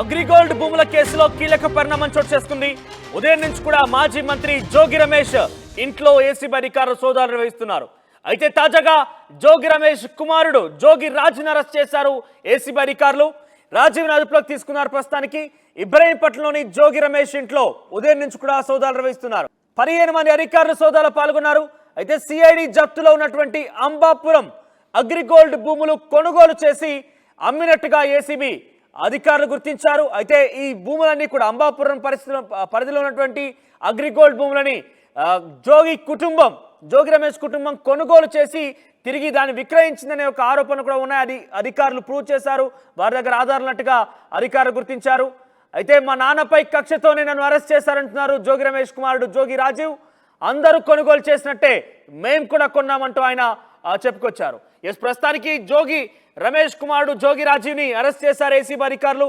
అగ్రిగోల్డ్ భూముల కేసులో కీలక పరిణామం చోటు చేసుకుంది. ఉదయం నుంచి కూడా మాజీ మంత్రి జోగి రమేష్ ఇంట్లో ఏసీబీ అధికారులు సోదాలు నిర్వహిస్తున్నారు. అయితే తాజాగా జోగి రమేష్ కుమారుడు జోగి రాజును అరెస్ట్ చేశారు ఏసీబీ అధికారులు. రాజీవ్ని అదుపులోకి తీసుకున్నారు. ప్రస్తుతానికి ఇబ్రహీంపట్నంలోని జోగి రమేష్ ఇంట్లో ఉదయం నుంచి కూడా సోదాలు నిర్వహిస్తున్నారు. 15 మంది అధికారులు సోదాలో పాల్గొన్నారు. అయితే సిఐడి జప్తులో ఉన్నటువంటి అంబాపురం అగ్రిగోల్డ్ భూములు కొనుగోలు చేసి అమ్మినట్టుగా ఏసీబీ అధికారులు గుర్తించారు. అయితే ఈ భూములన్నీ కూడా అంబాపురం పరిధిలో ఉన్నటువంటి అగ్రిగోల్డ్ భూములని జోగి రమేష్ కుటుంబం కొనుగోలు చేసి తిరిగి దాన్ని విక్రయించిందనే ఒక ఆరోపణ కూడా ఉన్నాయి. అది అధికారులు ప్రూవ్ చేశారు. వారి దగ్గర ఆధారాలున్నట్టుగా అధికారులు గుర్తించారు. అయితే మా నాన్నపై కక్షతోనే నన్ను అరెస్ట్ చేశారంటున్నారు జోగి రమేష్ కుమారుడు జోగి రాజీవ్. అందరూ కొనుగోలు చేసినట్టే మేము కూడా కొన్నామంటూ ఆయన చెప్పుకొచ్చారు. ప్రస్తుతానికి జోగి రమేష్ కుమారుడు జోగి రాజీవ్ని అరెస్ట్ చేశారు ఏసీబీ అధికారులు.